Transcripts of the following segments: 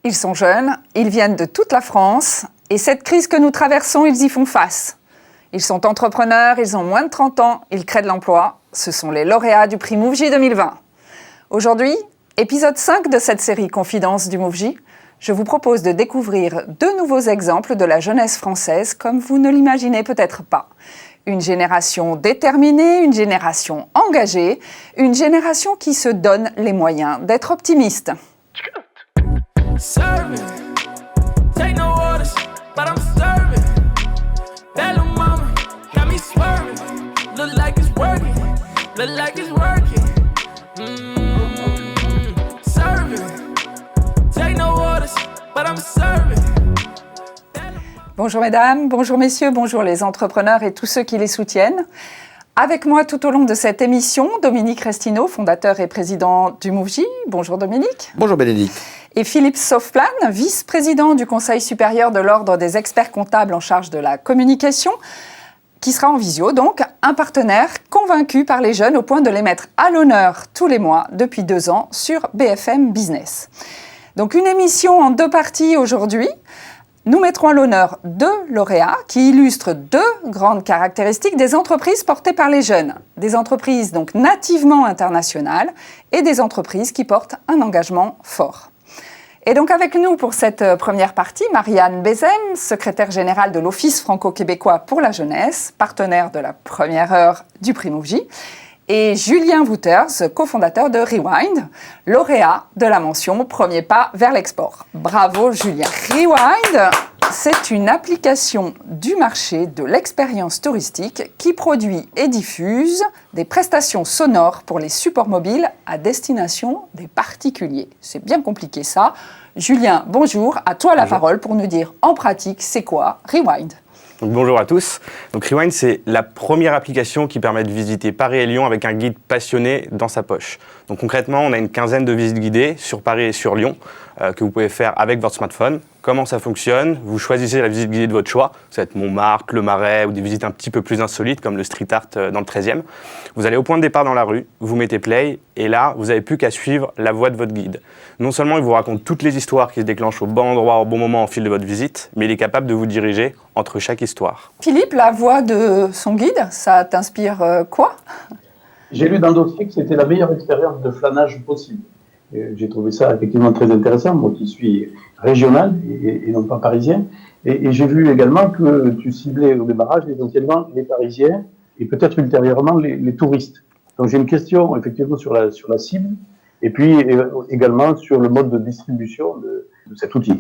Ils sont jeunes, ils viennent de toute la France et cette crise que nous traversons, ils y font face. Ils sont entrepreneurs, ils ont moins de 30 ans, ils créent de l'emploi. Ce sont les lauréats du prix MoveJ 2020. Aujourd'hui, épisode 5 de cette série Confidences du MoveJ, je vous propose de découvrir 2 nouveaux exemples de la jeunesse française comme vous ne l'imaginez peut-être pas. Une génération déterminée, une génération engagée, une génération qui se donne les moyens d'être optimiste. Serving. Take no orders, but I'm serving. That little mama got me swerving. Look like it's working, look like it's working. Serving. Take no orders, but I'm serving. Bonjour mesdames, bonjour messieurs, bonjour les entrepreneurs et tous ceux qui les soutiennent. Avec moi tout au long de cette émission, Dominique Restineau, fondateur et président du MoveJ. Bonjour Dominique. Bonjour Bénédicte. Et Philippe Sauveplan, vice-président du Conseil supérieur de l'Ordre des experts comptables en charge de la communication, qui sera en visio, donc un partenaire convaincu par les jeunes au point de les mettre à l'honneur tous les mois depuis 2 ans sur BFM Business. Donc une émission en 2 parties aujourd'hui. Nous mettrons à l'honneur 2 lauréats qui illustrent 2 grandes caractéristiques des entreprises portées par les jeunes. Des entreprises donc nativement internationales et des entreprises qui portent un engagement fort. Et donc avec nous pour cette première partie, Marianne Bézem, secrétaire générale de l'Office franco-québécois pour la jeunesse, partenaire de la première heure du prix MoveJ, et Julien Wouters, cofondateur de Rewind, lauréat de la mention Premier pas vers l'export. Bravo Julien. Rewind, c'est une application du marché de l'expérience touristique qui produit et diffuse des prestations sonores pour les supports mobiles à destination des particuliers. C'est bien compliqué ça. Julien, bonjour, à toi la parole pour nous dire en pratique c'est quoi Rewind. Donc, bonjour à tous. Donc, Rewind, c'est la première application qui permet de visiter Paris et Lyon avec un guide passionné dans sa poche. Donc concrètement, on a une quinzaine de visites guidées sur Paris et sur Lyon que vous pouvez faire avec votre smartphone. Comment ça fonctionne ? Vous choisissez la visite guidée de votre choix. Ça va être Montmartre, le Marais ou des visites un petit peu plus insolites comme le street art dans le 13e. Vous allez au point de départ dans la rue, vous mettez play et là, vous n'avez plus qu'à suivre la voie de votre guide. Non seulement il vous raconte toutes les histoires qui se déclenchent au bon endroit, au bon moment au fil de votre visite, mais il est capable de vous diriger entre chaque histoire. Philippe, la voix de son guide, ça t'inspire quoi ? J'ai lu dans le dossier que c'était la meilleure expérience de flânage possible. J'ai trouvé ça effectivement très intéressant, moi qui suis régional et non pas parisien. Et j'ai vu également que tu ciblais au démarrage essentiellement les Parisiens et peut-être ultérieurement les touristes. Donc j'ai une question effectivement sur la cible et puis également sur le mode de distribution de cet outil.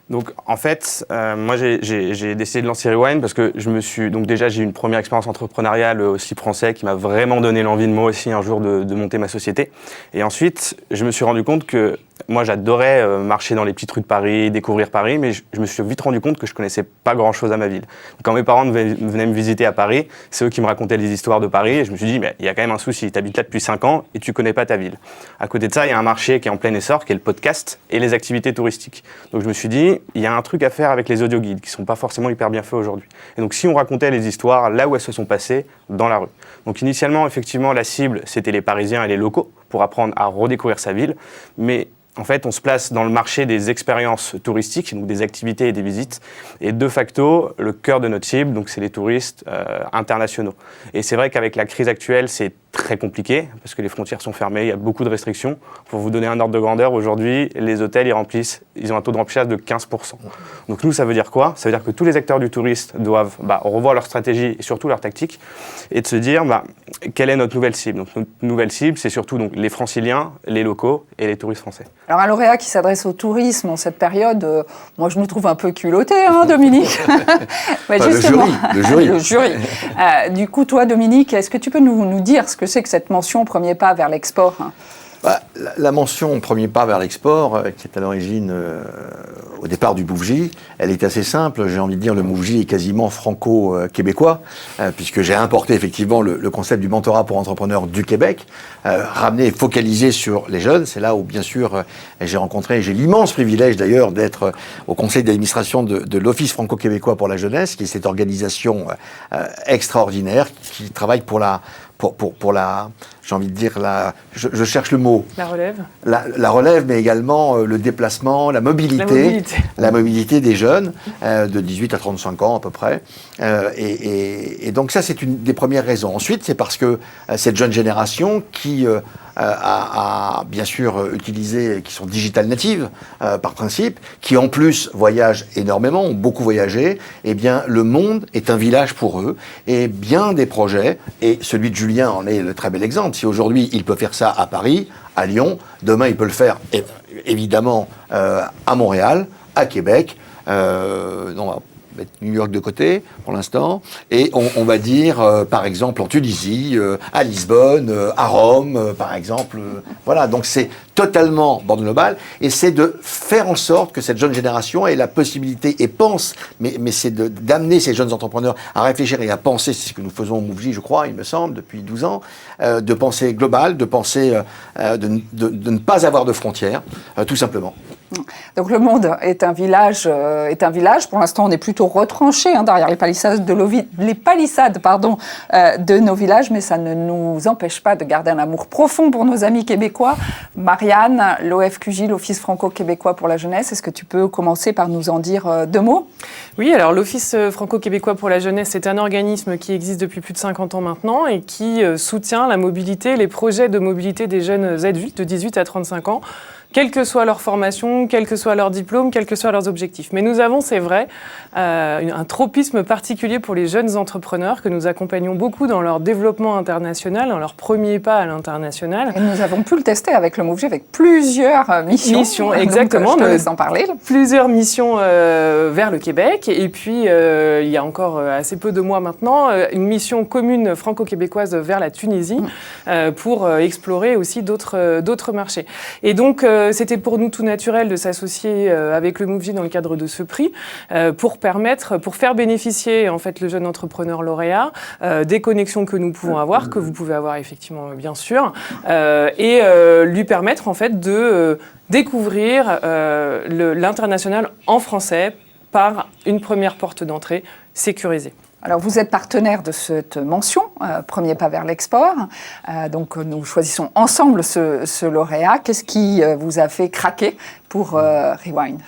Donc en fait, moi j'ai décidé de lancer Rewind parce que j'ai eu une première expérience entrepreneuriale aussi français qui m'a vraiment donné l'envie de moi aussi un jour de monter ma société. Et ensuite, je me suis rendu compte que moi j'adorais marcher dans les petites rues de Paris, découvrir Paris, mais je me suis vite rendu compte que je connaissais pas grand chose à ma ville. Quand mes parents venaient me visiter à Paris, c'est eux qui me racontaient les histoires de Paris et je me suis dit, mais il y a quand même un souci, tu habites là depuis 5 ans et tu connais pas ta ville. À côté de ça, il y a un marché qui est en plein essor, qui est le podcast et les activités touristiques. Donc je me suis dit, il y a un truc à faire avec les audioguides qui sont pas forcément hyper bien faits aujourd'hui. Et donc si on racontait les histoires là où elles se sont passées, dans la rue. Donc initialement, effectivement, la cible, c'était les Parisiens et les locaux pour apprendre à redécouvrir sa ville, mais en fait, on se place dans le marché des expériences touristiques, donc des activités et des visites. Et de facto, le cœur de notre cible, donc c'est les touristes internationaux. Et c'est vrai qu'avec la crise actuelle, c'est très compliqué parce que les frontières sont fermées, il y a beaucoup de restrictions. Pour vous donner un ordre de grandeur, aujourd'hui, les hôtels, ils ont un taux de remplissage de 15%. Donc nous, ça veut dire quoi ? Ça veut dire que tous les acteurs du tourisme doivent revoir leur stratégie et surtout leur tactique et de se dire quelle est notre nouvelle cible. Donc notre nouvelle cible, c'est surtout donc, les franciliens, les locaux et les touristes français. Alors un lauréat qui s'adresse au tourisme en cette période, moi je me trouve un peu culotté, Dominique. Mais justement, le jury. Du coup, toi Dominique, est-ce que tu peux nous dire ce que c'est que cette mention Premier pas vers l'export ? La mention Premier pas vers l'export, qui est à l'origine, au départ du MoveJ, elle est assez simple. J'ai envie de dire, le MoveJ est quasiment franco-québécois, puisque j'ai importé effectivement le concept du mentorat pour entrepreneurs du Québec, ramené et focalisé sur les jeunes. C'est là où, bien sûr, j'ai l'immense privilège d'ailleurs d'être au conseil d'administration de l'Office franco-québécois pour la jeunesse, qui est cette organisation extraordinaire qui travaille pour la j'ai envie de dire, je cherche le mot. La relève. La relève, mais également le déplacement, la mobilité des jeunes de 18 à 35 ans à peu près. Et donc ça, c'est une des premières raisons. Ensuite, c'est parce que cette jeune génération qui a bien sûr utilisé, qui sont digital natives par principe, qui en plus voyagent énormément, ont beaucoup voyagé, eh bien le monde est un village pour eux. Et bien des projets, et celui de Julien en est le très bel exemple. Si aujourd'hui il peut faire ça à Paris, à Lyon, demain il peut le faire évidemment à Montréal, à Québec, on va mettre New York de côté pour l'instant, et on va dire par exemple en Tunisie, à Lisbonne, à Rome par exemple. Voilà, donc c'est totalement bord global, et c'est de faire en sorte que cette jeune génération ait la possibilité et pense, mais c'est d'amener ces jeunes entrepreneurs à réfléchir et à penser, c'est ce que nous faisons au Mouv'J, je crois, il me semble, depuis 12 ans, de penser global, de penser, de ne pas avoir de frontières, tout simplement. Donc le monde est un village. Pour l'instant, on est plutôt retranché derrière les palissades de nos villages, mais ça ne nous empêche pas de garder un amour profond pour nos amis québécois. Marianne, l'OFQJ, l'Office franco-québécois pour la jeunesse, est-ce que tu peux commencer par nous en dire 2 mots ? Oui, alors l'Office franco-québécois pour la jeunesse, c'est un organisme qui existe depuis plus de 50 ans maintenant et qui soutient la mobilité, les projets de mobilité des jeunes adultes de 18 à 35 ans. Quelle que soit leur formation, quel que soit leur diplôme, quels que soient leurs objectifs. Mais nous avons, c'est vrai, un tropisme particulier pour les jeunes entrepreneurs que nous accompagnons beaucoup dans leur développement international, dans leur premier pas à l'international. Et nous avons pu le tester avec le Mouv'J, avec plusieurs missions. Exactement. Donc, je te laisse en parler. Plusieurs missions vers le Québec. Et puis, il y a encore assez peu de mois maintenant, une mission commune franco-québécoise vers la Tunisie pour explorer aussi d'autres marchés. Et donc, c'était pour nous tout naturel de s'associer avec le Mouv'J dans le cadre de ce prix pour faire bénéficier en fait le jeune entrepreneur lauréat des connexions que nous pouvons avoir, que vous pouvez avoir effectivement bien sûr, et lui permettre en fait de découvrir l'international en français par une première porte d'entrée sécurisée. Alors, vous êtes partenaire de cette mention, Premier pas vers l'export. Donc, nous choisissons ensemble ce lauréat. Qu'est-ce qui vous a fait craquer pour Rewind ?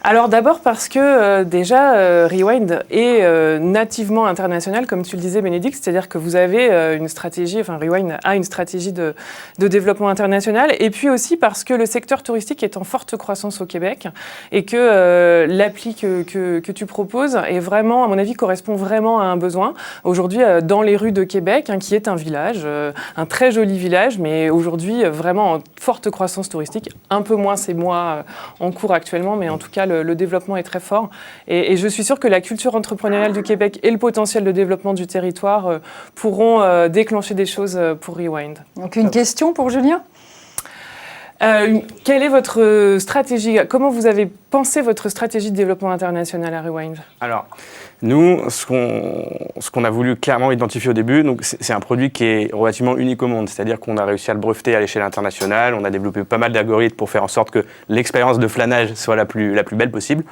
Alors d'abord parce que déjà Rewind est nativement international, comme tu le disais Bénédicte, c'est-à-dire que vous avez Rewind a une stratégie de développement international, et puis aussi parce que le secteur touristique est en forte croissance au Québec et que l'appli que tu proposes est vraiment, à mon avis, correspond vraiment à un besoin. Aujourd'hui, dans les rues de Québec, qui est un village, un très joli village, mais aujourd'hui vraiment en forte croissance touristique, un peu moins ces mois en cours actuellement, mais en tout cas le développement est très fort. Et je suis sûre que la culture entrepreneuriale du Québec et le potentiel de développement du territoire pourront déclencher des choses pour Rewind. Donc une question pour Julien ? Quelle est votre stratégie ? Comment vous avez pensé votre stratégie de développement international à Rewind ? Alors, nous, ce qu'on a voulu clairement identifier au début, donc c'est un produit qui est relativement unique au monde, c'est-à-dire qu'on a réussi à le breveter à l'échelle internationale, on a développé pas mal d'algorithmes pour faire en sorte que l'expérience de flânage soit la plus belle possible.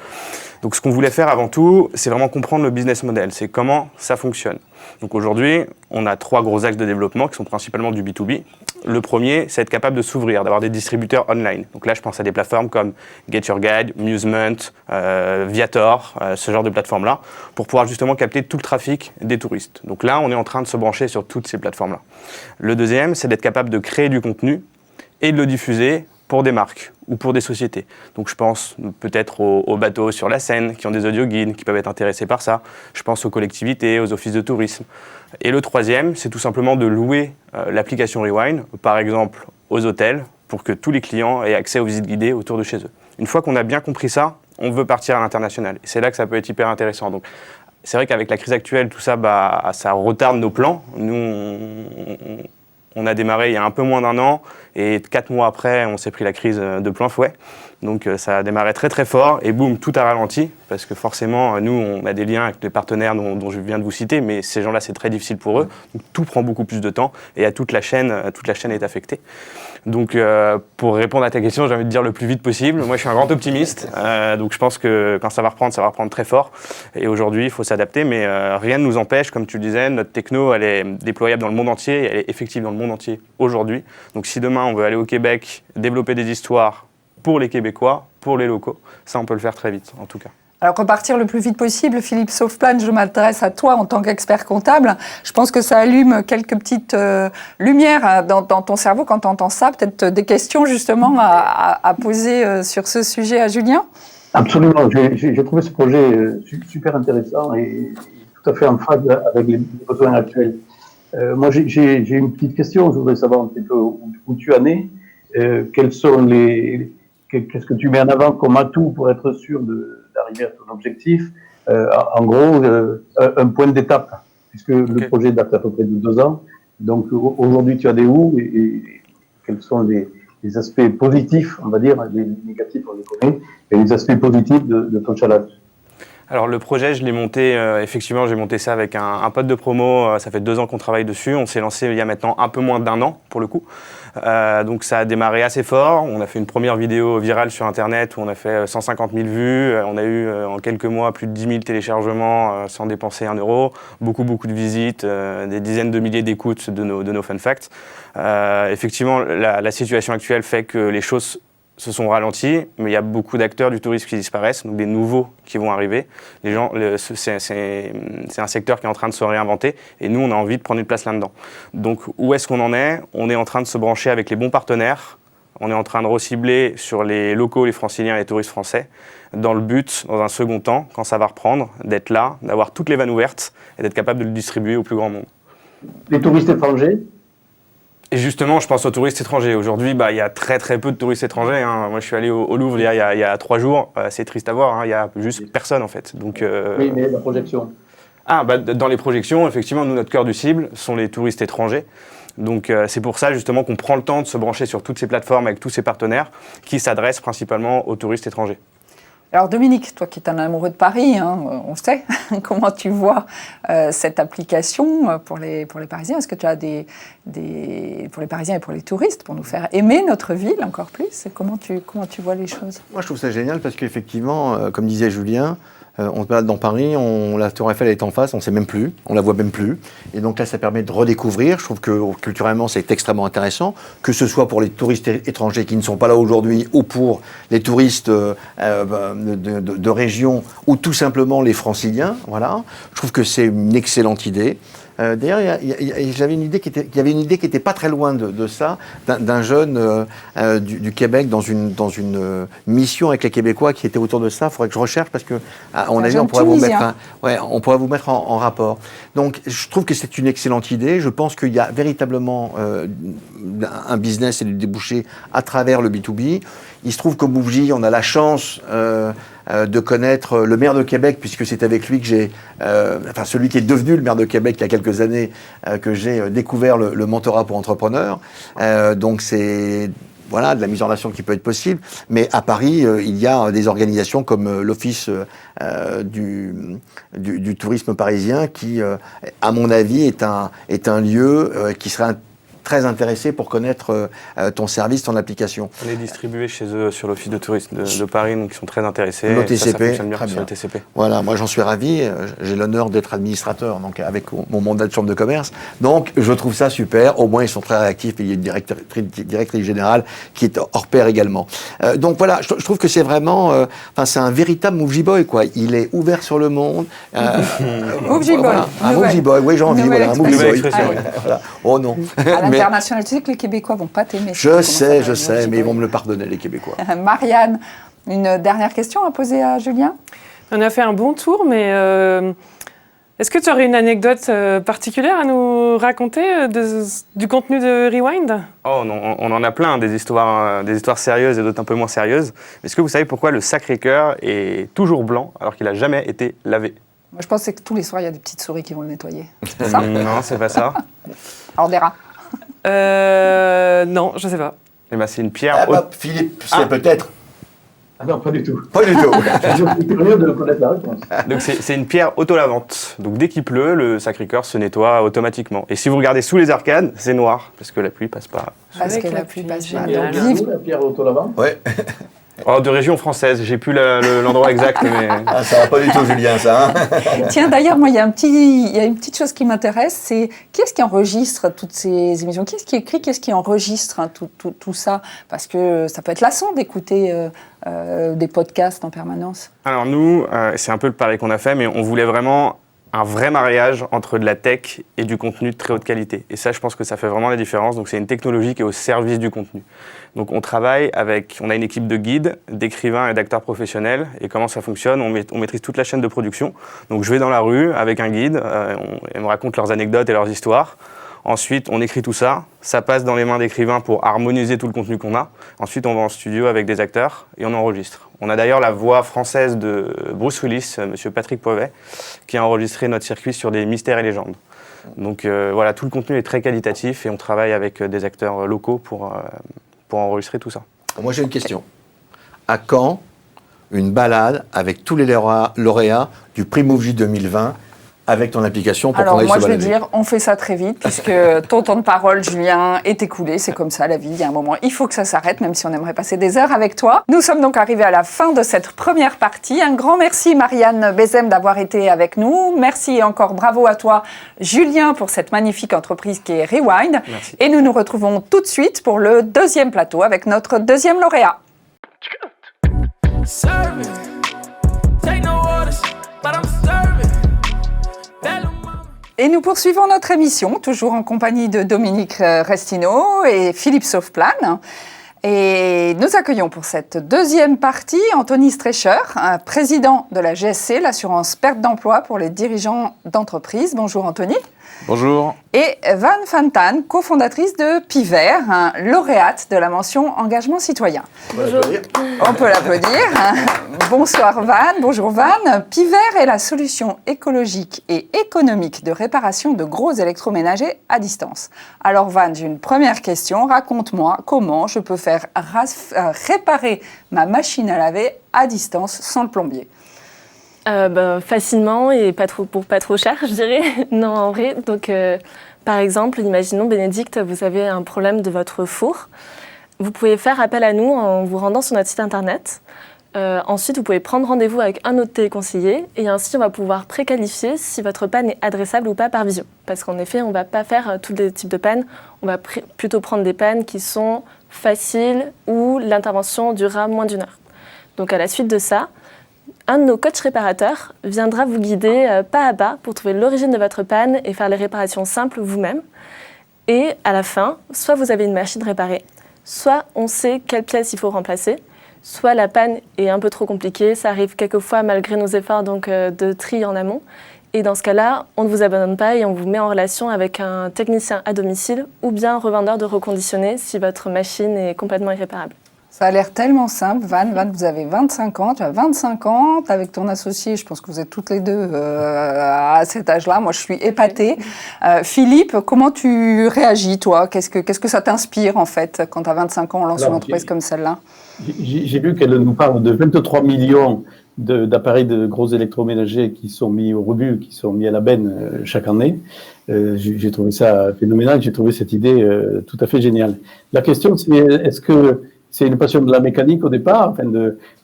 Donc ce qu'on voulait faire avant tout, c'est vraiment comprendre le business model, c'est comment ça fonctionne. Donc aujourd'hui, on a 3 gros axes de développement qui sont principalement du B2B. Le premier, c'est être capable de s'ouvrir, d'avoir des distributeurs online. Donc là, je pense à des plateformes comme Get Your Guide, Musement, Viator, ce genre de plateformes-là, pour pouvoir justement capter tout le trafic des touristes. Donc là, on est en train de se brancher sur toutes ces plateformes-là. Le deuxième, c'est d'être capable de créer du contenu et de le diffuser pour des marques ou pour des sociétés. Donc je pense peut-être aux bateaux sur la Seine qui ont des audio-guides, qui peuvent être intéressés par ça. Je pense aux collectivités, aux offices de tourisme. Et le troisième, c'est tout simplement de louer l'application Rewind, par exemple aux hôtels, pour que tous les clients aient accès aux visites guidées autour de chez eux. Une fois qu'on a bien compris ça, on veut partir à l'international. Et c'est là que ça peut être hyper intéressant. Donc c'est vrai qu'avec la crise actuelle, tout ça, ça retarde nos plans. Nous, on a démarré il y a un peu moins d'1 an et 4 mois après, on s'est pris la crise de plein fouet. Donc ça a démarré très très fort et boum, tout a ralenti parce que forcément, nous, on a des liens avec les partenaires dont je viens de vous citer, mais ces gens-là, c'est très difficile pour eux. Donc, tout prend beaucoup plus de temps et toute la chaîne est affectée. Donc, pour répondre à ta question, j'ai envie de dire le plus vite possible. Moi, je suis un grand optimiste, donc je pense que quand ça va reprendre très fort. Et aujourd'hui, il faut s'adapter, mais rien ne nous empêche, comme tu le disais, notre techno, elle est déployable dans le monde entier, et elle est effective dans le monde entier aujourd'hui. Donc, si demain, on veut aller au Québec, développer des histoires pour les Québécois, pour les locaux, ça, on peut le faire très vite, en tout cas. Alors, repartir le plus vite possible, Philippe Sauveplan, je m'adresse à toi en tant qu'expert comptable. Je pense que ça allume quelques petites lumières dans ton cerveau quand tu entends ça. Peut-être des questions justement à poser sur ce sujet à Julien. Absolument. J'ai trouvé ce projet super intéressant et tout à fait en phase avec les besoins actuels. Moi, j'ai une petite question. Je voudrais savoir un petit peu où tu en es. Qu'est-ce que tu mets en avant comme atout pour être sûr d'arriver à ton objectif? En gros, un point d'étape, puisque le projet date à peu près de 2 ans. Donc aujourd'hui, tu en es où et quels sont les aspects positifs, on va dire, les négatifs, on les connaît, et les aspects positifs de ton challenge? Alors le projet, je l'ai monté, effectivement, j'ai monté ça avec un pote de promo, ça fait 2 ans qu'on travaille dessus, on s'est lancé il y a maintenant un peu moins d'1 an pour le coup. Donc ça a démarré assez fort, on a fait une première vidéo virale sur internet où on a fait 150 000 vues, on a eu en quelques mois plus de 10 000 téléchargements sans dépenser 1 euro, beaucoup de visites, des dizaines de milliers d'écoutes de nos fun facts. Effectivement, la situation actuelle fait que les choses se sont ralentis, mais il y a beaucoup d'acteurs du tourisme qui disparaissent, donc des nouveaux qui vont arriver. Les gens, c'est un secteur qui est en train de se réinventer, et nous, on a envie de prendre une place là-dedans. Donc, où est-ce qu'on en est? On est en train de se brancher avec les bons partenaires. On est en train de recibler sur les locaux, les franciliens et les touristes français, dans le but, dans un second temps, quand ça va reprendre, d'être là, d'avoir toutes les vannes ouvertes et d'être capable de le distribuer au plus grand monde. Les touristes étrangers? Et justement, je pense aux touristes étrangers. Aujourd'hui, il y a très peu de touristes étrangers. Hein. Moi, je suis allé au Louvre il y a 3 jours. C'est triste à voir. Hein. Il y a juste personne, en fait. Donc, Oui, mais la projection. Dans les projections, effectivement, nous, notre cœur du cible sont les touristes étrangers. Donc, c'est pour ça, justement, qu'on prend le temps de se brancher sur toutes ces plateformes avec tous ces partenaires qui s'adressent principalement aux touristes étrangers. Alors Dominique, toi qui es un amoureux de Paris, hein, on sait, comment tu vois cette application pour les Parisiens? Est-ce que tu as pour les Parisiens et pour les touristes, pour nous faire aimer notre ville encore plus? Comment tu vois les choses? Moi, je trouve ça génial parce qu'effectivement, comme disait Julien, on se balade dans Paris, la Tour Eiffel est en face, on ne sait même plus, on la voit même plus. Et donc là, ça permet de redécouvrir. Je trouve que culturellement, c'est extrêmement intéressant, que ce soit pour les touristes étrangers qui ne sont pas là aujourd'hui, ou pour les touristes de région, ou tout simplement les franciliens. Voilà. Je trouve que c'est une excellente idée. D'ailleurs, j'avais une idée qui était pas très loin de ça, d'un jeune du Québec dans une mission avec les Québécois qui était autour de ça. Il faudrait que je recherche parce que, à mon avis, on pourrait vous mettre en rapport. Donc, je trouve que c'est une excellente idée. Je pense qu'il y a véritablement un business et des débouchés à travers le B2B. Il se trouve qu'au Bouvgy, on a la chance de connaître le maire de Québec, puisque c'est avec lui que j'ai, celui qui est devenu le maire de Québec il y a quelques années, que j'ai découvert le mentorat pour entrepreneurs. Donc c'est de la mise en relation qui peut être possible. Mais à Paris, il y a des organisations comme l'Office du tourisme parisien qui, à mon avis, est un lieu qui serait très intéressé pour connaître ton service, ton application. On est distribué chez eux sur l'Office de tourisme de Paris, donc ils sont très intéressés. L'OTCP, ça fonctionne bien très sur bien. le TCP. Voilà, moi j'en suis ravi. J'ai l'honneur d'être administrateur, donc avec mon mandat de chambre de commerce. Donc je trouve ça super. Au moins ils sont très réactifs. Il y a une directrice générale qui est hors pair également. Donc voilà, je trouve que c'est vraiment, c'est un véritable Mouvgy Boy, quoi. Il est ouvert sur le monde. Mouvgy Boy. Voilà, un Mouvgy Boy. Oui, j'ai envie. Voilà, un Mouvgy Boy. Voilà. Oh non. International, tu sais que les Québécois vont pas t'aimer. Je sais, mais ils vont me le pardonner, les Québécois. Marianne, une dernière question à poser à Julien? On a fait un bon tour, mais est-ce que tu aurais une anecdote particulière à nous raconter du contenu de Rewind? Oh non, on en a plein, des histoires sérieuses et d'autres un peu moins sérieuses. Est-ce que vous savez pourquoi le Sacré-Cœur est toujours blanc alors qu'il n'a jamais été lavé? Moi, je pense que tous les soirs, il y a des petites souris qui vont le nettoyer. C'est ça? Non, c'est pas ça. Alors des rats. Non, je sais pas. Eh ben, c'est une pierre haute. Philippe, c'est peut-être. Ah non, pas du tout. Pas du tout. Je suis curieux de connaître la réponse. Donc c'est une pierre auto-lavante. Donc dès qu'il pleut, le Sacré-Cœur se nettoie automatiquement. Et si vous regardez sous les arcades, c'est noir parce que la pluie passe pas. Parce Avec que la la pluie pluie, passe pas. génial. Donc, Vive la pierre autolavante. Ouais. Oh, de région française, j'ai plus l'endroit exact, mais Ah, ça va pas du tout, Julien, ça. Hein. Tiens, d'ailleurs, moi, il y a une petite chose qui m'intéresse, c'est qui est-ce qui enregistre toutes ces émissions? Qui est-ce qui écrit, qui est-ce qui enregistre tout ça? Parce que ça peut être lassant d'écouter des podcasts en permanence. Alors nous, c'est un peu le pari qu'on a fait, mais on voulait vraiment un vrai mariage entre de la tech et du contenu de très haute qualité. Et ça, je pense que ça fait vraiment la différence. Donc c'est une technologie qui est au service du contenu. Donc on travaille on a une équipe de guides, d'écrivains et d'acteurs professionnels. Et comment ça fonctionne? On maîtrise toute la chaîne de production. Donc je vais dans la rue avec un guide, ils me racontent leurs anecdotes et leurs histoires. Ensuite, on écrit tout ça, ça passe dans les mains d'écrivains pour harmoniser tout le contenu qu'on a. Ensuite, on va en studio avec des acteurs et on enregistre. On a d'ailleurs la voix française de Bruce Willis, monsieur Patrick Poivet, qui a enregistré notre circuit sur des mystères et légendes. Donc voilà, tout le contenu est très qualitatif et on travaille avec des acteurs locaux pour enregistrer tout ça. Moi, j'ai une question. À quand une balade avec tous les lauréats du prix Mouv'J 2020 avec ton application pour qu'on Alors aille moi, se je vais balader? dire, on fait ça très vite, puisque ton temps de parole, Julien, est écoulé. C'est comme ça, la vie. Il y a un moment, il faut que ça s'arrête, même si on aimerait passer des heures avec toi. Nous sommes donc arrivés à la fin de cette première partie. Un grand merci, Marianne Bézem, d'avoir été avec nous. Merci et encore bravo à toi, Julien, pour cette magnifique entreprise qui est Rewind. Merci. Et nous nous retrouvons tout de suite pour le deuxième plateau avec notre deuxième lauréat. Serving. Take no orders, but I'm serving. Et nous poursuivons notre émission, toujours en compagnie de Dominique Restineau et Philippe Sauveplan. Et nous accueillons pour cette deuxième partie Anthony Strecher, président de la GSC, l'assurance perte d'emploi pour les dirigeants d'entreprise. Bonjour Anthony. Bonjour. Et Van Fantan, cofondatrice de Piver, lauréate de la mention engagement citoyen. On peut l'applaudir. Bonsoir Van, bonjour Van. Piver est la solution écologique et économique de réparation de gros électroménagers à distance. Alors Van, j'ai une première question. Raconte-moi comment je peux faire réparer ma machine à laver à distance sans le plombier. Facilement et pour pas trop cher, je dirais. Non, en vrai. Donc, par exemple, imaginons, Bénédicte, vous avez un problème de votre four. Vous pouvez faire appel à nous en vous rendant sur notre site internet. Ensuite, vous pouvez prendre rendez-vous avec un autre téléconseiller et ainsi, on va pouvoir préqualifier si votre panne est adressable ou pas par visio. Parce qu'en effet, on ne va pas faire tous les types de pannes. On va plutôt prendre des pannes qui sont faciles où l'intervention durera moins d'1 heure. Donc, à la suite de ça, un de nos coachs réparateurs viendra vous guider pas à pas pour trouver l'origine de votre panne et faire les réparations simples vous-même. Et à la fin, soit vous avez une machine réparée, soit on sait quelle pièce il faut remplacer, soit la panne est un peu trop compliquée, ça arrive quelquefois malgré nos efforts donc, de tri en amont. Et dans ce cas-là, on ne vous abandonne pas et on vous met en relation avec un technicien à domicile ou bien un revendeur de reconditionné si votre machine est complètement irréparable. Ça a l'air tellement simple. Van, vous avez 25 ans, tu as 25 ans, avec ton associé, je pense que vous êtes toutes les deux à cet âge-là. Moi, je suis épatée. Philippe, comment tu réagis, toi? Qu'est-ce que ça t'inspire, en fait, quand tu as 25 ans, on lance une entreprise comme celle-là? J'ai vu qu'elle nous parle de 23 millions d'appareils de gros électroménagers qui sont mis au rebut, qui sont mis à la benne chaque année. J'ai trouvé ça phénoménal, j'ai trouvé cette idée tout à fait géniale. La question, c'est est-ce que c'est une passion de la mécanique au départ, enfin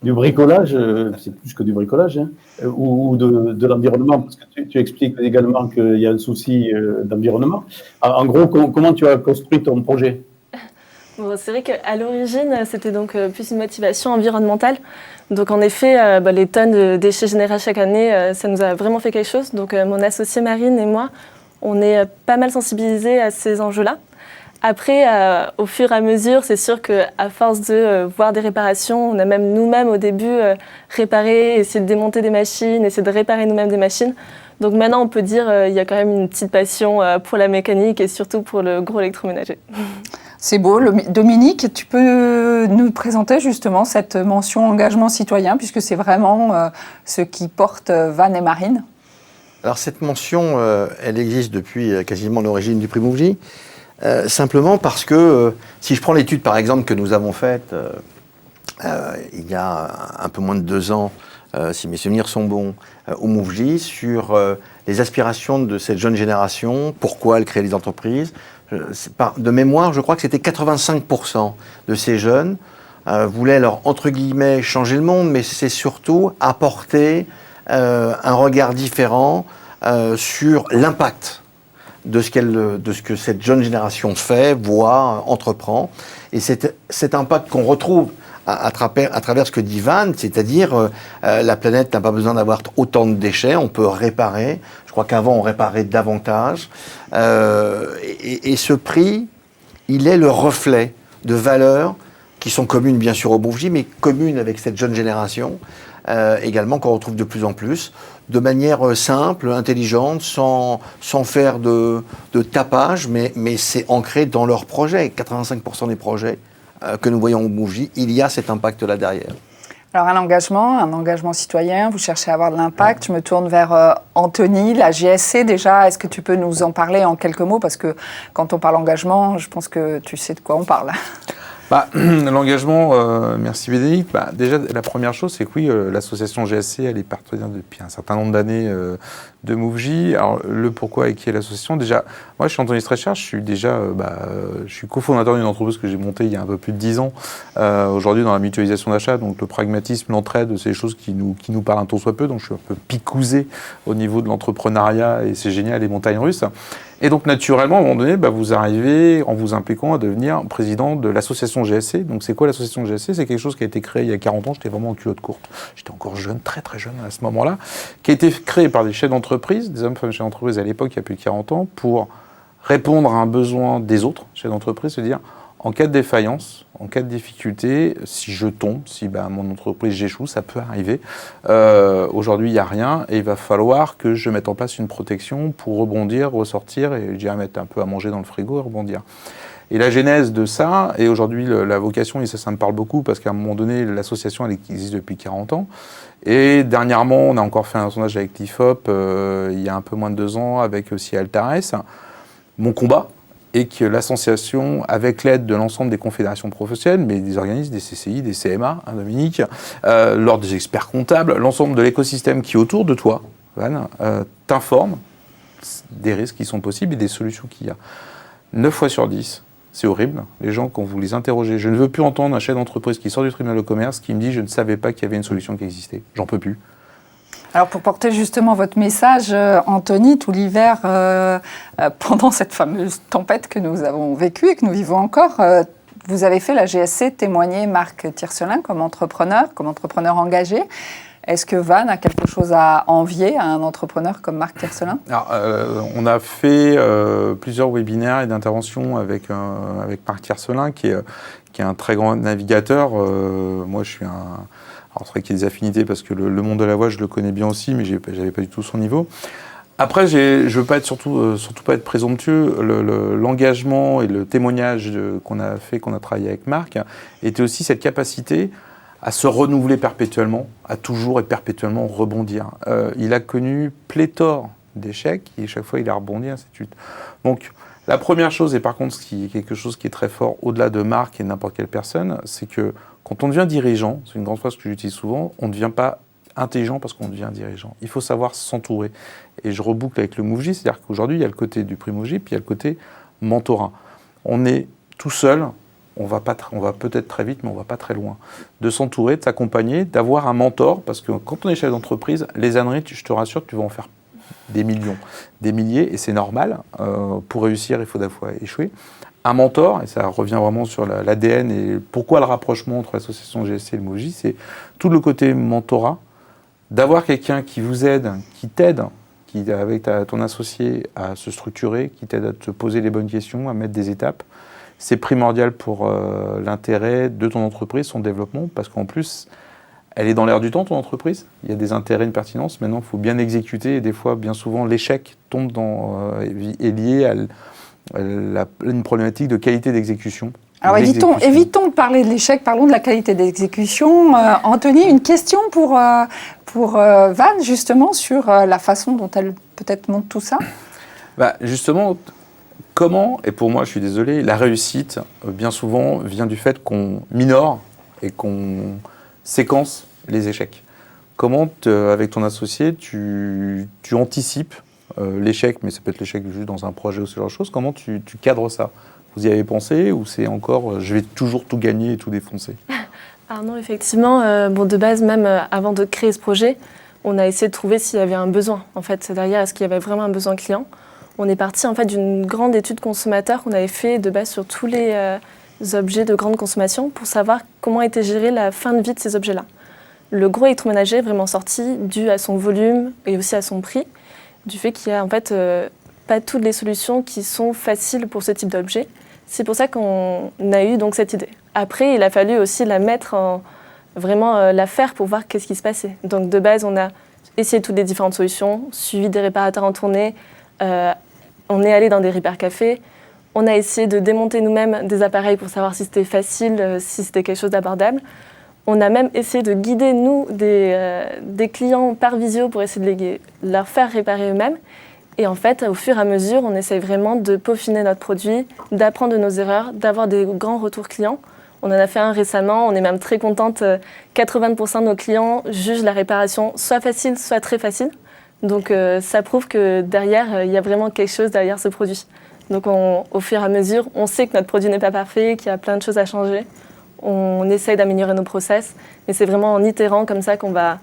du bricolage, c'est plus que du bricolage, hein, ou de l'environnement, parce que tu expliques également qu'il y a un souci d'environnement. En gros, comment tu as construit ton projet? Bon, c'est vrai qu'à l'origine, c'était donc plus une motivation environnementale. Donc en effet, les tonnes de déchets générés chaque année, ça nous a vraiment fait quelque chose. Donc mon associée Marine et moi, on est pas mal sensibilisés à ces enjeux-là. Après, au fur et à mesure, c'est sûr qu'à force de voir des réparations, on a même nous-mêmes au début réparé, essayé de démonter des machines, essayé de réparer nous-mêmes des machines. Donc maintenant, on peut dire qu'il y a quand même une petite passion pour la mécanique et surtout pour le gros électroménager. C'est beau. Dominique, tu peux nous présenter justement cette mention engagement citoyen, puisque c'est vraiment ce qui porte Van et Marine. Alors cette mention, elle existe depuis quasiment l'origine du prix Mouv'J. Simplement parce que si je prends l'étude par exemple que nous avons faite il y a un peu moins de 2 ans, si mes souvenirs sont bons, au MoveJ, sur les aspirations de cette jeune génération, pourquoi elle crée des entreprises. De mémoire, je crois que c'était 85% de ces jeunes voulaient, alors, entre guillemets, changer le monde, mais c'est surtout apporter un regard différent sur l'impact de ce que cette jeune génération fait, voit, entreprend. Et cet impact qu'on retrouve à travers ce que dit Van, c'est-à-dire la planète n'a pas besoin d'avoir autant de déchets, on peut réparer. Je crois qu'avant, on réparait davantage. Et ce prix, il est le reflet de valeurs qui sont communes, bien sûr, au MoveJ, mais communes avec cette jeune génération, également, qu'on retrouve de plus en plus, de manière simple, intelligente, sans faire de tapage, mais c'est ancré dans leurs projets. 85% des projets que nous voyons au MoveJ, il y a cet impact-là derrière. Alors un engagement citoyen, vous cherchez à avoir de l'impact. Je me tourne vers Anthony, la GSC déjà. Est-ce que tu peux nous en parler en quelques mots? Parce que quand on parle engagement, je pense que tu sais de quoi on parle. L'engagement, merci Bénédicte. Déjà, la première chose, c'est que oui, l'association GSC, elle est partenaire depuis un certain nombre d'années de MoveJ. Alors, le pourquoi et qui est l'association, déjà, moi, je suis Anthony Streichard, je suis cofondateur d'une entreprise que j'ai montée il y a un peu plus de 10 ans, aujourd'hui dans la mutualisation d'achat, donc le pragmatisme, l'entraide, c'est des choses qui nous parlent un tant soit peu, donc je suis un peu picousé au niveau de l'entrepreneuriat, et c'est génial, les montagnes russes. Et donc, naturellement, à un moment donné, vous arrivez, en vous impliquant, à devenir président de l'association GSC. Donc, c'est quoi l'association GSC? C'est quelque chose qui a été créé il y a 40 ans. J'étais vraiment en culotte courte. J'étais encore jeune, très très jeune à ce moment-là. Qui a été créé par des chefs d'entreprise, des hommes, femmes chefs d'entreprise à l'époque, il y a plus de 40 ans, pour répondre à un besoin des autres chefs d'entreprise, se dire, en cas de défaillance, en cas de difficulté, si je tombe, si mon entreprise j'échoue, ça peut arriver. Aujourd'hui, il n'y a rien et il va falloir que je mette en place une protection pour rebondir, ressortir et je dirais mettre un peu à manger dans le frigo et rebondir. Et la genèse de ça, et aujourd'hui la vocation, et ça me parle beaucoup parce qu'à un moment donné, l'association elle existe depuis 40 ans. Et dernièrement, on a encore fait un sondage avec l'IFOP il y a un peu moins de 2 ans avec aussi Altares. Mon combat, et que l'association, avec l'aide de l'ensemble des confédérations professionnelles, mais des organismes, des CCI, des CMA, Dominique, l'ordre des experts comptables, l'ensemble de l'écosystème qui est autour de toi, Van, t'informe des risques qui sont possibles et des solutions qu'il y a. 9 fois sur 10, c'est horrible. Les gens, quand vous les interrogez, je ne veux plus entendre un chef d'entreprise qui sort du tribunal de commerce qui me dit « je ne savais pas qu'il y avait une solution qui existait ». J'en peux plus. Alors pour porter justement votre message, Anthony, tout l'hiver, pendant cette fameuse tempête que nous avons vécue et que nous vivons encore, vous avez fait la GSC témoigner Marc Tiercelin comme entrepreneur engagé. Est-ce que Van a quelque chose à envier à un entrepreneur comme Marc Tiercelin? Alors, on a fait plusieurs webinaires et d'interventions avec Marc Tiercelin, qui est un très grand navigateur. Moi, je suis alors, c'est vrai qu'il y a des affinités parce que le monde de la voix, je le connais bien aussi, mais j'avais pas du tout son niveau. Après, je veux pas être surtout pas être présomptueux. L'engagement et le témoignage qu'on a travaillé avec Marc, était aussi cette capacité à se renouveler perpétuellement, à toujours et perpétuellement rebondir. Il a connu pléthore d'échecs et chaque fois il a rebondi, ainsi de suite. Donc, la première chose, et par contre, ce qui est quelque chose qui est très fort au-delà de Marc et de n'importe quelle personne, c'est que quand on devient dirigeant, c'est une grande phrase que j'utilise souvent, on ne devient pas intelligent parce qu'on devient dirigeant. Il faut savoir s'entourer. Et je reboucle avec le MoveJ, c'est-à-dire qu'aujourd'hui, il y a le côté du prix MoveJ, puis il y a le côté mentorat. On est tout seul, on va peut-être très vite, mais on ne va pas très loin. De s'entourer, de s'accompagner, d'avoir un mentor, parce que quand on est chef d'entreprise, les âneries, je te rassure, tu vas en faire des millions, des milliers, et c'est normal. Pour réussir, il faut des fois échouer. Un mentor, et ça revient vraiment sur l'ADN, et pourquoi le rapprochement entre l'association GSC et le MoveJ, c'est tout le côté mentorat, d'avoir quelqu'un qui vous aide, qui t'aide, qui avec ton associé à se structurer, qui t'aide à te poser les bonnes questions, à mettre des étapes. C'est primordial pour l'intérêt de ton entreprise, son développement, parce qu'en plus, elle est dans l'air du temps, ton entreprise. Il y a des intérêts, une pertinence. Maintenant, il faut bien exécuter, et des fois, bien souvent, l'échec tombe est lié à une problématique de qualité d'exécution. Alors évitons de parler de l'échec, parlons de la qualité d'exécution. Anthony, une question pour Van, justement, sur la façon dont elle peut-être monte tout ça. Justement, comment, et pour moi, je suis désolé, la réussite, bien souvent, vient du fait qu'on minore et qu'on séquence les échecs. Comment, avec ton associé, tu anticipes l'échec, mais ça peut être l'échec juste dans un projet ou ce genre de choses, comment tu cadres ça? Vous y avez pensé ou c'est encore je vais toujours tout gagner et tout défoncer? Alors non, effectivement, de base, même avant de créer ce projet, on a essayé de trouver s'il y avait un besoin. En fait, derrière, est-ce qu'il y avait vraiment un besoin client? On est parti en fait d'une grande étude consommateur qu'on avait fait de base sur tous les objets de grande consommation pour savoir comment était gérée la fin de vie de ces objets-là. Le gros électroménager est vraiment sorti dû à son volume et aussi à son prix, du fait qu'il y a en fait pas toutes les solutions qui sont faciles pour ce type d'objet. C'est pour ça qu'on a eu donc cette idée. Après, il a fallu aussi la mettre vraiment la faire pour voir qu'est-ce qui se passait. Donc de base, on a essayé toutes les différentes solutions, suivi des réparateurs en tournée, on est allé dans des repair cafés, on a essayé de démonter nous-mêmes des appareils pour savoir si c'était facile, si c'était quelque chose d'abordable. On a même essayé de guider, nous, des clients par visio pour essayer de leur faire réparer eux-mêmes. Et en fait, au fur et à mesure, on essaye vraiment de peaufiner notre produit, d'apprendre de nos erreurs, d'avoir des grands retours clients. On en a fait un récemment, on est même très contente. 80% de nos clients jugent la réparation soit facile, soit très facile. Donc ça prouve que derrière, il y a vraiment quelque chose derrière ce produit. Donc au fur et à mesure, on sait que notre produit n'est pas parfait, qu'il y a plein de choses à changer. On essaye d'améliorer nos process, mais c'est vraiment en itérant comme ça qu'on va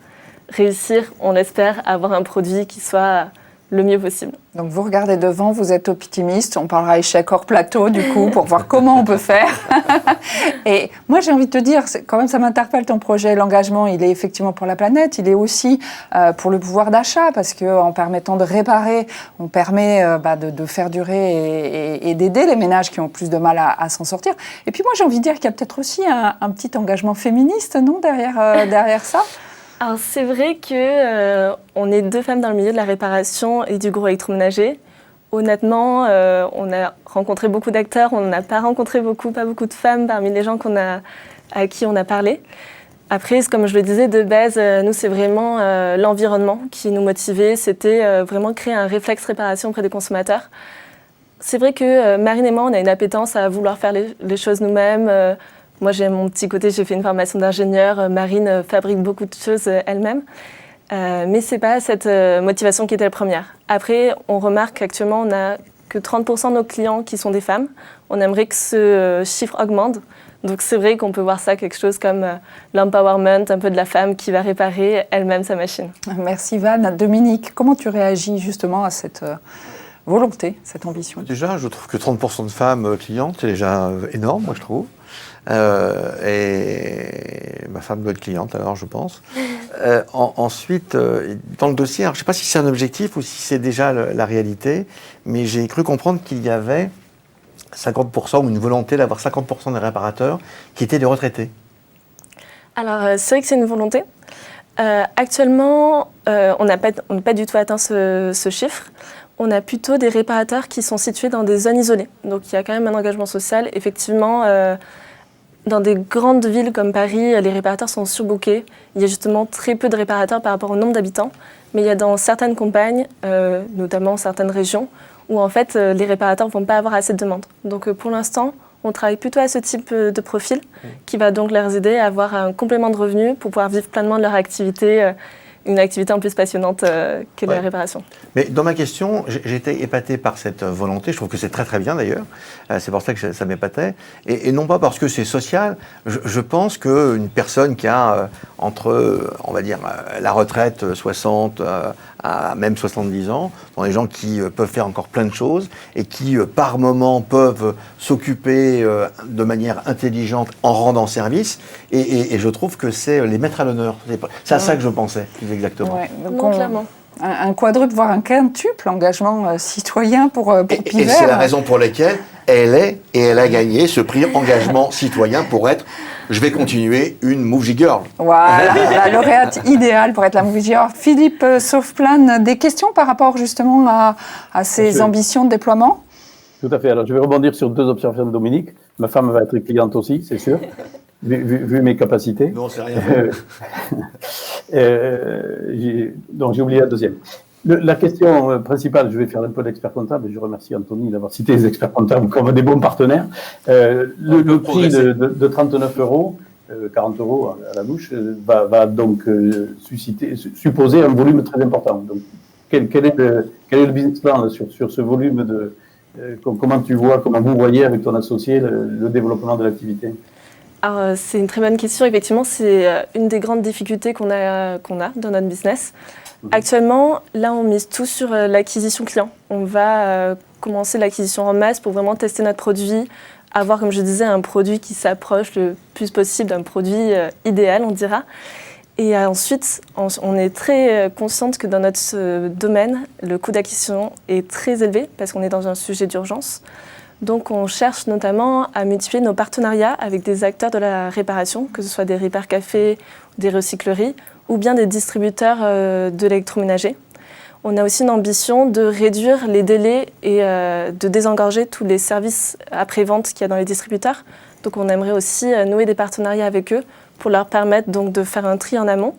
réussir, on l'espère, à avoir un produit qui soit le mieux possible. Donc vous regardez devant, vous êtes optimiste, on parlera échec hors plateau du coup pour voir comment on peut faire. Et moi j'ai envie de te dire, quand même ça m'interpelle ton projet, l'engagement il est effectivement pour la planète, il est aussi pour le pouvoir d'achat parce qu'en permettant de réparer, on permet de faire durer et d'aider les ménages qui ont plus de mal à s'en sortir. Et puis moi j'ai envie de dire qu'il y a peut-être aussi un petit engagement féministe, non, derrière ça? Alors c'est vrai que on est 2 femmes dans le milieu de la réparation et du gros électroménager. Honnêtement, on a rencontré beaucoup d'acteurs, on n'a pas rencontré pas beaucoup de femmes parmi les gens à qui on a parlé. Après, comme je le disais, de base, nous c'est vraiment l'environnement qui nous motivait, c'était vraiment créer un réflexe réparation auprès des consommateurs. C'est vrai que Marine et moi, on a une appétence à vouloir faire les choses nous-mêmes. Moi, j'ai mon petit côté, j'ai fait une formation d'ingénieur. Marine fabrique beaucoup de choses elle-même. Mais ce n'est pas cette motivation qui était la première. Après, on remarque qu'actuellement, on n'a que 30% de nos clients qui sont des femmes. On aimerait que ce chiffre augmente. Donc, c'est vrai qu'on peut voir ça quelque chose comme l'empowerment, un peu de la femme qui va réparer elle-même sa machine. Merci Van. Dominique, comment tu réagis justement à cette volonté, cette ambition? Déjà, je trouve que 30% de femmes clientes, c'est déjà énorme, moi je trouve. Et ma femme doit être cliente alors je pense. Ensuite, dans le dossier, alors, je ne sais pas si c'est un objectif ou si c'est déjà la réalité, mais j'ai cru comprendre qu'il y avait 50% ou une volonté d'avoir 50% des réparateurs qui étaient des retraités. Alors c'est vrai que c'est une volonté. Actuellement, on n'a pas du tout atteint ce chiffre. On a plutôt des réparateurs qui sont situés dans des zones isolées. Donc il y a quand même un engagement social. Effectivement, dans des grandes villes comme Paris, les réparateurs sont surbookés. Il y a justement très peu de réparateurs par rapport au nombre d'habitants. Mais il y a dans certaines campagnes, notamment certaines régions, où en fait les réparateurs ne vont pas avoir assez de demandes. Donc pour l'instant, on travaille plutôt à ce type de profil qui va donc leur aider à avoir un complément de revenus pour pouvoir vivre pleinement de leur activité, une activité en plus passionnante que la réparation. Mais dans ma question, j'ai été épaté par cette volonté. Je trouve que c'est très très bien d'ailleurs. C'est pour ça que ça m'épatait. Et non pas parce que c'est social. Je pense qu'une personne qui a entre, on va dire, la retraite 60 à même 70 ans, sont des gens qui peuvent faire encore plein de choses et qui, par moment, peuvent s'occuper de manière intelligente en rendant service. Et je trouve que c'est les mettre à l'honneur. C'est à ça que je pensais, plus exactement. Ouais, donc clairement. Un quadruple, voire un quintuple engagement citoyen pour Pivert. Et c'est la raison pour laquelle elle a gagné ce prix engagement citoyen pour être, je vais continuer, une movie girl. Voilà, la lauréate idéale pour être la movie girl. Philippe Sauveplan, des questions par rapport justement à ces ambitions de déploiement? Tout à fait. Alors, je vais rebondir sur 2 observations de Dominique. Ma femme va être cliente aussi, c'est sûr, vu mes capacités. Non, c'est rien. Donc, j'ai oublié la deuxième. La question principale, je vais faire un peu d'expert comptable, et je remercie Anthony d'avoir cité les experts comptables comme des bons partenaires. Le prix de 39 €, 40 € à la bouche, va donc supposer un volume très important. Donc, quel est le business plan là, sur ce volume de comment vous voyez avec ton associé le développement de l'activité? Alors, c'est une très bonne question. Effectivement, c'est une des grandes difficultés qu'on a dans notre business. Actuellement, là, on mise tout sur l'acquisition client. On va commencer l'acquisition en masse pour vraiment tester notre produit, avoir, comme je disais, un produit qui s'approche le plus possible d'un produit idéal, on dira. Et ensuite, on est très consciente que dans notre domaine, le coût d'acquisition est très élevé parce qu'on est dans un sujet d'urgence. Donc, on cherche notamment à multiplier nos partenariats avec des acteurs de la réparation, que ce soit des répar-cafés, des recycleries ou bien des distributeurs d'électroménager. On a aussi une ambition de réduire les délais et de désengorger tous les services après-vente qu'il y a dans les distributeurs. Donc, on aimerait aussi nouer des partenariats avec eux pour leur permettre donc de faire un tri en amont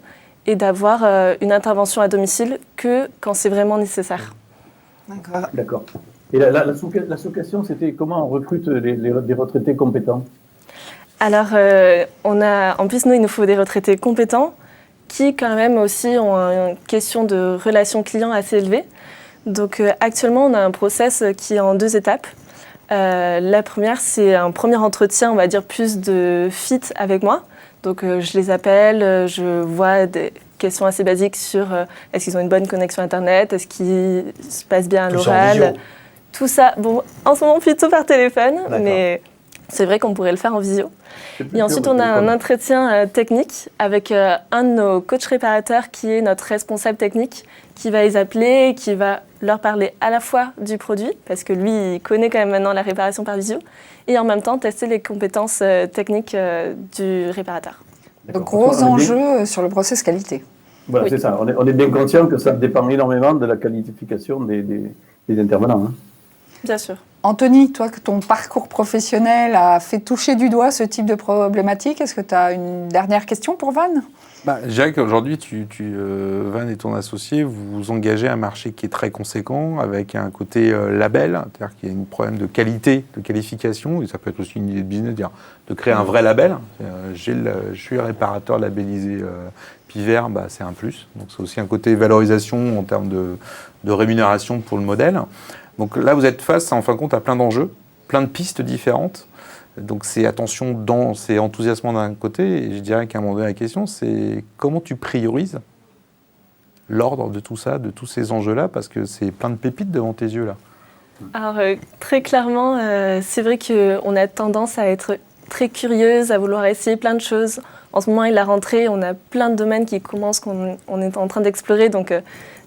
et d'avoir une intervention à domicile que quand c'est vraiment nécessaire. D'accord. Et la sous-question, c'était comment on recrute des retraités compétents? Alors, en plus, nous, il nous faut des retraités compétents qui, quand même, aussi ont une question de relation client assez élevée. Donc, actuellement, on a un process qui est en 2 étapes. La première, c'est un premier entretien, on va dire, plus de fit avec moi. Donc, je les appelle, je vois des questions assez basiques sur est-ce qu'ils ont une bonne connexion Internet, est-ce qu'ils se passent bien à l'oral. Tout ça, bon, en ce moment plutôt par téléphone, mais c'est vrai qu'on pourrait le faire en visio. Et ensuite, on a un entretien technique avec un de nos coachs réparateurs qui est notre responsable technique, qui va les appeler et qui va leur parler à la fois du produit, parce que lui, il connaît quand même maintenant la réparation par visio, et en même temps tester les compétences techniques du réparateur. Donc, gros enjeu sur le process qualité. Voilà, c'est ça. On est bien conscient que ça dépend énormément de la qualification des intervenants. Hein. Bien sûr. Anthony, toi, que ton parcours professionnel a fait toucher du doigt ce type de problématique, est-ce que tu as une dernière question pour Van? Je dirais qu'aujourd'hui, Van et ton associé, vous vous engagez à un marché qui est très conséquent, avec un côté label, c'est-à-dire qu'il y a un problème de qualité, de qualification, et ça peut être aussi une idée de business, de créer un vrai label. Je suis réparateur labellisé Piver, c'est un plus. Donc c'est aussi un côté valorisation en termes de rémunération pour le modèle. Donc là, vous êtes face, en fin de compte, à plein d'enjeux, plein de pistes différentes. Donc c'est attention, c'est enthousiasmant d'un côté, et je dirais qu'à un moment donné, la question, c'est comment tu priorises l'ordre de tout ça, de tous ces enjeux-là, parce que c'est plein de pépites devant tes yeux, là. Alors, très clairement, c'est vrai qu'on a tendance à être très curieuse, à vouloir essayer plein de choses. En ce moment, il est la rentrée, on a plein de domaines qui commencent, qu'on est en train d'explorer, donc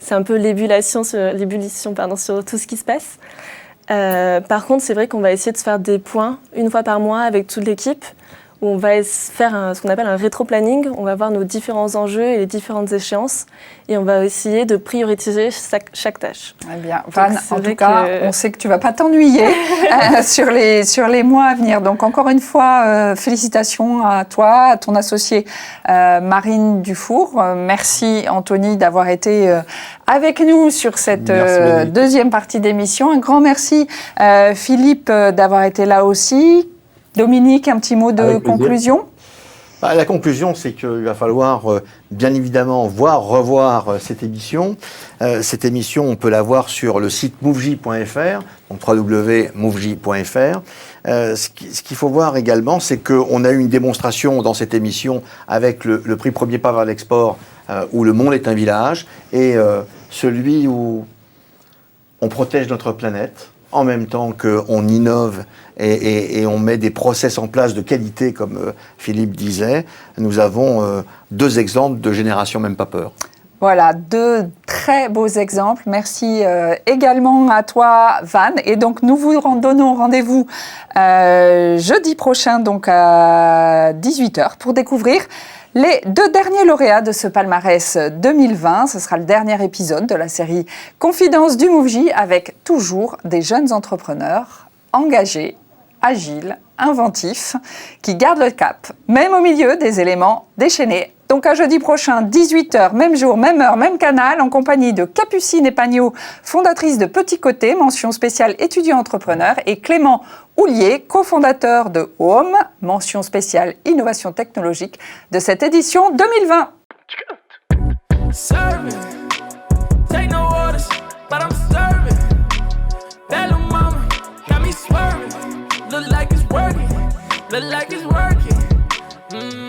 c'est un peu l'ébullition sur tout ce qui se passe. Par contre, c'est vrai qu'on va essayer de se faire des points une fois par mois avec toute l'équipe, où on va faire ce qu'on appelle un rétro-planning. On va voir nos différents enjeux et les différentes échéances, et on va essayer de prioriser chaque tâche. Eh bien, Van, en tout cas, on sait que tu ne vas pas t'ennuyer sur les mois à venir. Donc, encore une fois, félicitations à toi, à ton associé Marine Dufour. Merci, Anthony, d'avoir été avec nous sur cette deuxième partie d'émission. Un grand merci, Philippe, d'avoir été là aussi. Dominique, un petit mot de conclusion? La conclusion, c'est qu'il va falloir bien évidemment revoir cette émission. Cette émission, on peut la voir sur le site moveji.fr, donc www.moveji.fr. Ce qu'il faut voir également, c'est qu'on a eu une démonstration dans cette émission avec le prix Premier Pas vers l'export, où le monde est un village, et celui où on protège notre planète, en même temps qu'on innove et on met des process en place de qualité, comme Philippe disait. Nous avons 2 exemples de génération même pas peur. Voilà, 2 très beaux exemples. Merci également à toi, Van. Et donc, nous vous donnons rendez-vous jeudi prochain, donc à 18h, pour découvrir les 2 derniers lauréats de ce palmarès 2020. Ce sera le dernier épisode de la série Confidences du Moveji, avec toujours des jeunes entrepreneurs engagés, agiles, inventifs, qui gardent le cap, même au milieu des éléments déchaînés. Donc à jeudi prochain, 18h, même jour, même heure, même canal, en compagnie de Capucine Epagnaud, fondatrice de Petit Côté, mention spéciale étudiant-entrepreneur, et Clément Houlier, cofondateur de Home, mention spéciale innovation technologique de cette édition 2020. Serving. Take no orders, but I'm serving. That little mama got me swerving. Look like it's working. Look like it's working.